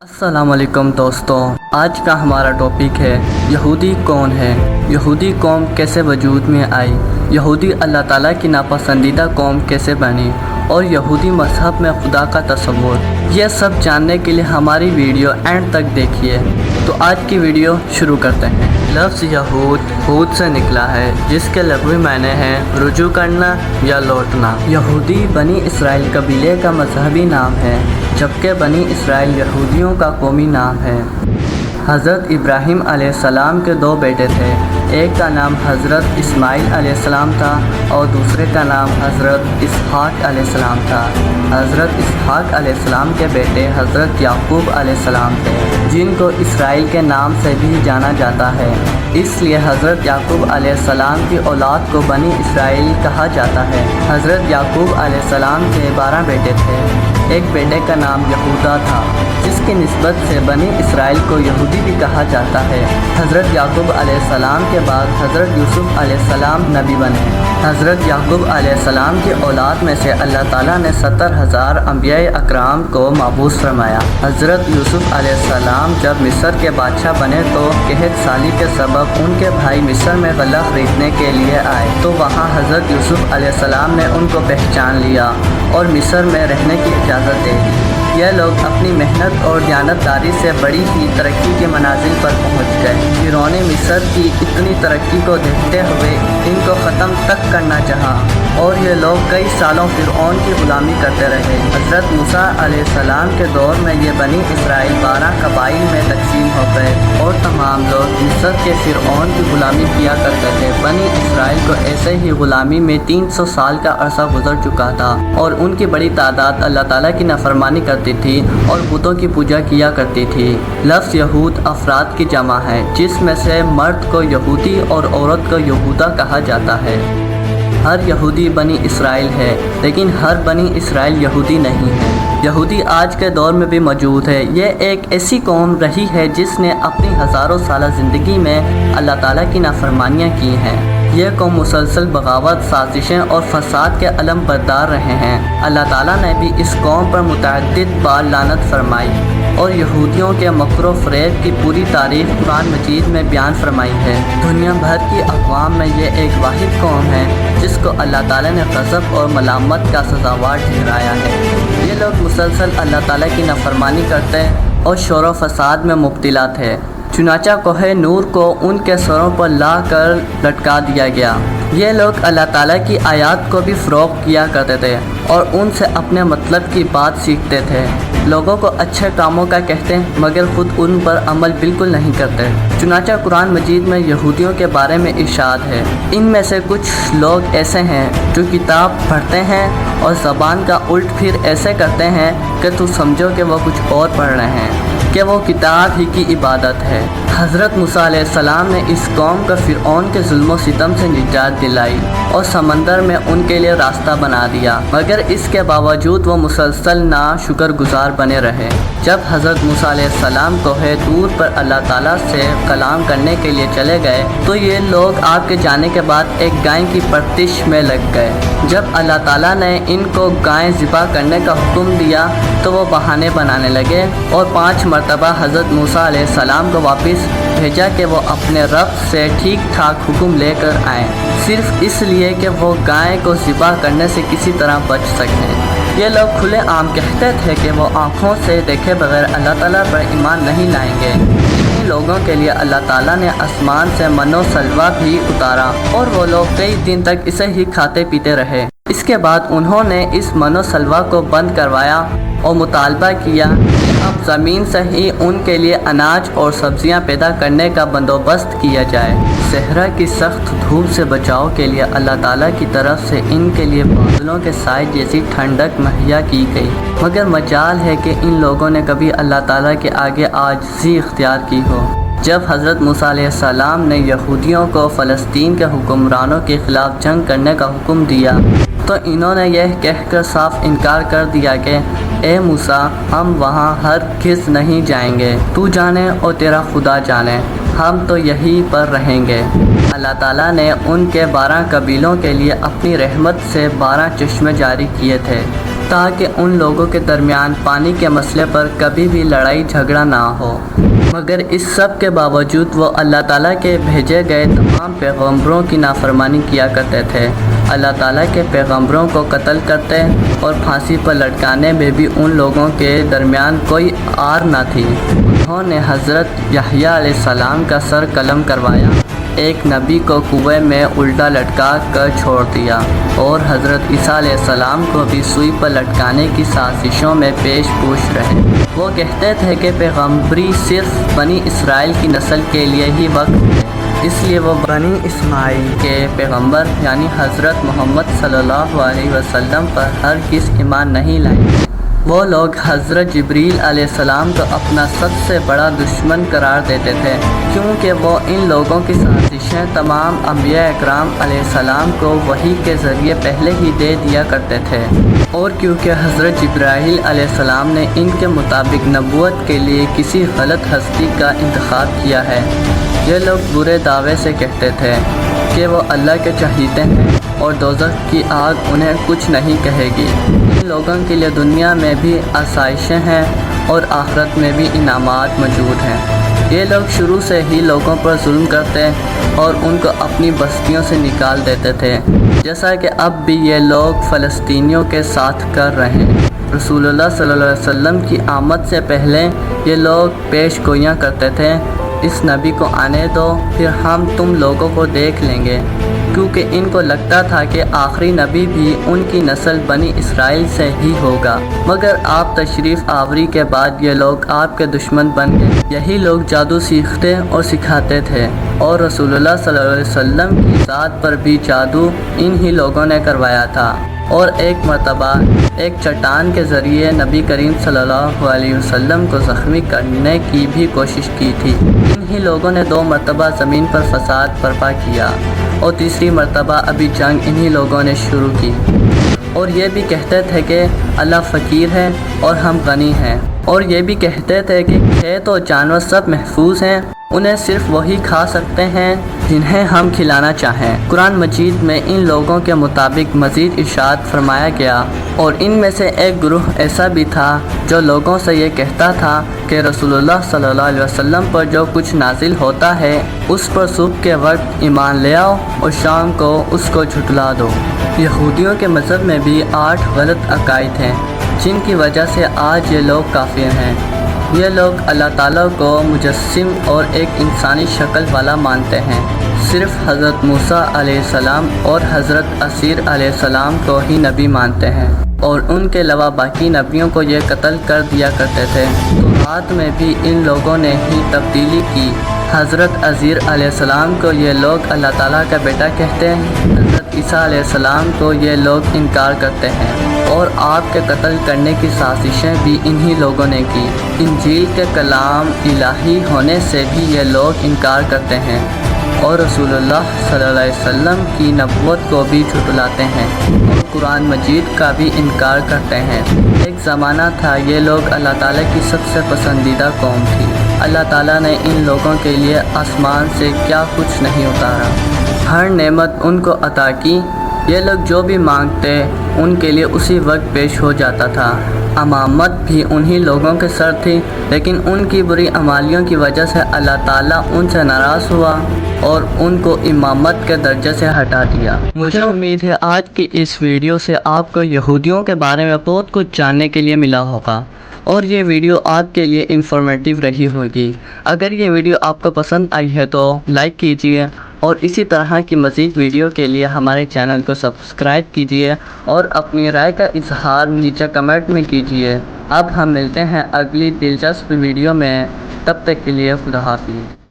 السلام علیکم دوستوں، آج کا ہمارا ٹاپک ہے یہودی کون ہے، یہودی قوم کیسے وجود میں آئی، یہودی اللہ تعالیٰ کی ناپسندیدہ قوم کیسے بنی اور یہودی مذہب میں خدا کا تصور۔ یہ سب جاننے کے لیے ہماری ویڈیو اینڈ تک دیکھیے۔ تو آج کی ویڈیو شروع کرتے ہیں۔ لفظ یہود ہود سے نکلا ہے، جس کے لغوی معنی ہے رجوع کرنا یا لوٹنا۔ یہودی بنی اسرائیل قبیلے کا مذہبی نام ہے، جبکہ بنی اسرائیل یہودیوں کا قومی نام ہے۔ حضرت ابراہیم علیہ السلام کے دو بیٹے تھے، ایک کا نام حضرت اسماعیل علیہ السلام تھا اور دوسرے کا نام حضرت اسحاق علیہ السلام تھا۔ حضرت اسحاق علیہ السلام کے بیٹے حضرت یعقوب علیہ السلام تھے، جن کو اسرائیل کے نام سے بھی جانا جاتا ہے، اس لیے حضرت یعقوب علیہ السلام کی اولاد کو بنی اسرائیل کہا جاتا ہے۔ حضرت یعقوب علیہ السلام کے 12 بیٹے تھے، ایک بیٹے کا نام یہودا تھا، جس کی نسبت سے بنی اسرائیل کو یہودی بھی کہا جاتا ہے۔ حضرت یعقوب علیہ السلام کے بعد حضرت یوسف علیہ السلام نبی بنے۔ حضرت یعقوب علیہ السلام کی اولاد میں سے اللہ تعالیٰ نے 70,000 انبیاء اکرام کو مبعوث فرمایا۔ حضرت یوسف علیہ السلام جب مصر کے بادشاہ بنے تو قحط سالی کے سبب ان کے بھائی مصر میں غلہ خریدنے کے لیے آئے، تو وہاں حضرت یوسف علیہ السلام نے ان کو پہچان لیا اور مصر میں رہنے کی اجازت دے دی۔ یہ لوگ اپنی محنت اور دیانتداری سے بڑی ہی ترقی کے منازل پر پہنچ گئے۔ فرعون مصر کی اتنی ترقی کو دیکھتے ہوئے ان کو ختم تک کرنا چاہا اور یہ لوگ کئی سالوں فرعون کی غلامی کرتے رہے۔ حضرت موسیٰ علیہ السلام کے دور میں یہ بنی اسرائیل 12 قبائل میں تقسیم ہو گئے اور تمام لوگ مصر کے فرعون کی غلامی کیا کرتے تھے۔ بنی اسرائیل کو ایسے ہی غلامی میں 300 سال کا عرصہ گزر چکا تھا اور ان کی بڑی تعداد اللہ تعالیٰ کی نافرمانی کرتی تھی اور بتوں کی پوجا کیا کرتی تھی۔ لفظ یہود افراد کی جمع ہے، جس میں سے مرد کو یہودی اور عورت کو یہودا کہا جاتا ہے۔ ہر یہودی بنی اسرائیل ہے، لیکن ہر بنی اسرائیل یہودی نہیں ہے۔ یہودی آج کے دور میں بھی موجود ہے۔ یہ ایک ایسی قوم رہی ہے جس نے اپنی ہزاروں سالہ زندگی میں اللہ تعالیٰ کی نافرمانیاں کی ہیں۔ یہ قوم مسلسل بغاوت، سازشیں اور فساد کے علم بردار رہے ہیں۔ اللہ تعالیٰ نے بھی اس قوم پر متعدد بار لعنت فرمائی اور یہودیوں کے مکر و فریب کی پوری تاریخ قرآن مجید میں بیان فرمائی ہے۔ دنیا بھر کی اقوام میں یہ ایک واحد قوم ہے جس کو اللہ تعالیٰ نے غضب اور ملامت کا سزاوار ٹھہرایا ہے۔ یہ لوگ مسلسل اللہ تعالیٰ کی نافرمانی کرتے اور شور و فساد میں مبتلا تھے، چنانچہ کوہ نور کو ان کے سروں پر لا کر لٹکا دیا گیا۔ یہ لوگ اللہ تعالیٰ کی آیات کو بھی فروغ کیا کرتے تھے اور ان سے اپنے مطلب کی بات سیکھتے تھے۔ لوگوں کو اچھے کاموں کا کہتے مگر خود ان پر عمل بالکل نہیں کرتے۔ چنانچہ قرآن مجید میں یہودیوں کے بارے میں ارشاد ہے، ان میں سے کچھ لوگ ایسے ہیں جو کتاب پڑھتے ہیں اور زبان کا الٹ پھر ایسے کرتے ہیں کہ تو سمجھو کہ وہ کچھ اور پڑھ رہے ہیں، کہ وہ کتاب ہی کی عبادت ہے۔ حضرت موسیٰ علیہ السلام نے اس قوم کو فرعون کے ظلم و ستم سے نجات دلائی اور سمندر میں ان کے لیے راستہ بنا دیا، مگر اس کے باوجود وہ مسلسل ناشکر گزار بنے رہے۔ جب حضرت موسیٰ علیہ السلام کوہ طور پر اللہ تعالیٰ سے کلام کرنے کے لیے چلے گئے تو یہ لوگ آپ کے جانے کے بعد ایک گائے کی پرورش میں لگ گئے۔ جب اللہ تعالیٰ نے ان کو گائے ذبح کرنے کا حکم دیا تو وہ بہانے بنانے لگے اور 5 مرتبہ حضرت موسیٰ علیہ السلام کو واپس بھیجا کہ وہ اپنے رب سے ٹھیک ٹھاک حکم لے کر آئیں، صرف اس لیے کہ وہ گائے کو ذبح کرنے سے کسی طرح بچ سکیں۔ یہ لوگ کھلے عام کہتے تھے کہ وہ آنکھوں سے دیکھے بغیر اللہ تعالیٰ پر ایمان نہیں لائیں گے۔ انہی لوگوں کے لیے اللہ تعالیٰ نے آسمان سے من و سلوہ بھی اتارا اور وہ لوگ کئی دن تک اسے ہی کھاتے پیتے رہے۔ اس کے بعد انہوں نے اس من و سلوہ کو بند کروایا اور مطالبہ کیا کہ اب زمین سے ہی ان کے لیے اناج اور سبزیاں پیدا کرنے کا بندوبست کیا جائے۔ صحرا کی سخت دھوپ سے بچاؤ کے لیے اللہ تعالیٰ کی طرف سے ان کے لیے بادلوں کے سائے جیسی ٹھنڈک مہیا کی گئی، مگر مجال ہے کہ ان لوگوں نے کبھی اللہ تعالیٰ کے آگے عاجزی اختیار کی ہو۔ جب حضرت موسیٰ علیہ السلام نے یہودیوں کو فلسطین کے حکمرانوں کے خلاف جنگ کرنے کا حکم دیا تو انہوں نے یہ کہہ کر صاف انکار کر دیا کہ اے موسیٰ، ہم وہاں ہرگز نہیں جائیں گے، تو جانے اور تیرا خدا جانے، ہم تو یہیں پر رہیں گے۔ اللہ تعالیٰ نے ان کے 12 قبیلوں کے لیے اپنی رحمت سے 12 چشمے جاری کیے تھے، تاکہ ان لوگوں کے درمیان پانی کے مسئلے پر کبھی بھی لڑائی جھگڑا نہ ہو۔ مگر اس سب کے باوجود وہ اللہ تعالیٰ کے بھیجے گئے تمام پیغمبروں کی نافرمانی کیا کرتے تھے۔ اللہ تعالیٰ کے پیغمبروں کو قتل کرتے اور پھانسی پر لٹکانے میں بھی ان لوگوں کے درمیان کوئی آر نہ تھی۔ انہوں نے حضرت یحییٰ علیہ السلام کا سر قلم کروایا، ایک نبی کو کنویں میں الٹا لٹکا کر چھوڑ دیا، اور حضرت عیسیٰ علیہ السلام کو بھی سوئی پر لٹکانے کی سازشوں میں پیش پوش رہے۔ وہ کہتے تھے کہ پیغمبری صرف بنی اسرائیل کی نسل کے لیے ہی وقف ہے، اس لیے وہ بنی اسماعیل کے پیغمبر یعنی حضرت محمد صلی اللہ علیہ وسلم پر ہرگز ایمان نہیں لائیں گے۔ وہ لوگ حضرت جبریل علیہ السلام کو اپنا سب سے بڑا دشمن قرار دیتے تھے، کیونکہ وہ ان لوگوں کی سازشیں تمام انبیاء اکرام علیہ السلام کو وحی کے ذریعے پہلے ہی دے دیا کرتے تھے، اور کیونکہ حضرت جبرائیل علیہ السلام نے ان کے مطابق نبوت کے لیے کسی غلط ہستی کا انتخاب کیا ہے۔ یہ لوگ برے دعوے سے کہتے تھے کہ وہ اللہ کے چہیتے ہیں اور دوزخ کی آگ انہیں کچھ نہیں کہے گی۔ ان لوگوں کے لیے دنیا میں بھی آسائشیں ہیں اور آخرت میں بھی انعامات موجود ہیں۔ یہ لوگ شروع سے ہی لوگوں پر ظلم کرتے اور ان کو اپنی بستیوں سے نکال دیتے تھے، جیسا کہ اب بھی یہ لوگ فلسطینیوں کے ساتھ کر رہے ہیں۔ رسول اللہ صلی اللہ علیہ وسلم کی آمد سے پہلے یہ لوگ پیش گوئیاں کرتے تھے، اس نبی کو آنے دو، پھر ہم تم لوگوں کو دیکھ لیں گے، کیونکہ ان کو لگتا تھا کہ آخری نبی بھی ان کی نسل بنی اسرائیل سے ہی ہوگا۔ مگر آپ تشریف آوری کے بعد یہ لوگ آپ کے دشمن بن گئے۔ یہی لوگ جادو سیکھتے اور سکھاتے تھے، اور رسول اللہ صلی اللہ علیہ وسلم کی ذات پر بھی جادو انہی لوگوں نے کروایا تھا، اور ایک مرتبہ ایک چٹان کے ذریعے نبی کریم صلی اللہ علیہ وسلم کو زخمی کرنے کی بھی کوشش کی تھی۔ انہی لوگوں نے 2 مرتبہ زمین پر فساد برپا کیا، اور تیسری مرتبہ ابھی جنگ انہی لوگوں نے شروع کی، اور یہ بھی کہتے تھے کہ اللہ فقیر ہے اور ہم غنی ہیں، اور یہ بھی کہتے تھے کہ کھیت اور جانور سب محفوظ ہیں، انہیں صرف وہی کھا سکتے ہیں جنہیں ہم کھلانا چاہیں۔ قرآن مجید میں ان لوگوں کے مطابق مزید ارشاد فرمایا گیا، اور ان میں سے ایک گروہ ایسا بھی تھا جو لوگوں سے یہ کہتا تھا کہ رسول اللہ صلی اللہ علیہ وسلم پر جو کچھ نازل ہوتا ہے اس پر صبح کے وقت ایمان لے آؤ اور شام کو اس کو جھٹلا دو۔ یہودیوں کے مذہب میں بھی 8 غلط عقائد ہیں جن کی وجہ سے آج یہ لوگ کافر ہیں۔ یہ لوگ اللہ تعالیٰ کو مجسم اور ایک انسانی شکل والا مانتے ہیں، صرف حضرت موسیٰ علیہ السلام اور حضرت عیسیٰ علیہ السلام کو ہی نبی مانتے ہیں، اور ان کے علاوہ باقی نبیوں کو یہ قتل کر دیا کرتے تھے۔ تورات میں بھی ان لوگوں نے ہی تبدیلی کی۔ حضرت عزیر علیہ السلام کو یہ لوگ اللہ تعالیٰ کا بیٹا کہتے ہیں، حضرت عیسیٰ علیہ السلام کو یہ لوگ انکار کرتے ہیں، اور آپ کے قتل کرنے کی سازشیں بھی انہی لوگوں نے کی۔ انجیل کے کلام الہی ہونے سے بھی یہ لوگ انکار کرتے ہیں، اور رسول اللہ صلی اللہ علیہ وسلم کی نبوت کو بھی جھٹلاتے ہیں، اور قرآن مجید کا بھی انکار کرتے ہیں۔ ایک زمانہ تھا یہ لوگ اللہ تعالیٰ کی سب سے پسندیدہ قوم تھی۔ اللہ تعالیٰ نے ان لوگوں کے لیے آسمان سے کیا کچھ نہیں اتارا، ہر نعمت ان کو عطا کی۔ یہ لوگ جو بھی مانگتے ان کے لیے اسی وقت پیش ہو جاتا تھا۔ امامت بھی انہی لوگوں کے سر تھی، لیکن ان کی بری اعمالیوں کی وجہ سے اللہ تعالیٰ ان سے ناراض ہوا اور ان کو امامت کے درجے سے ہٹا دیا۔ مجھے امید ہے آج کی اس ویڈیو سے آپ کو یہودیوں کے بارے میں بہت کچھ جاننے کے لیے ملا ہوگا، اور یہ ویڈیو آپ کے لیے انفارمیٹیو رہی ہوگی۔ اگر یہ ویڈیو آپ کو پسند آئی ہے تو لائک کیجیے، اور اسی طرح کی مزید ویڈیو کے لیے ہمارے چینل کو سبسکرائب کیجیے، اور اپنی رائے کا اظہار نیچے کمنٹ میں کیجیے۔ اب ہم ملتے ہیں اگلی دلچسپ ویڈیو میں، تب تک کے لیے خدا حافظ۔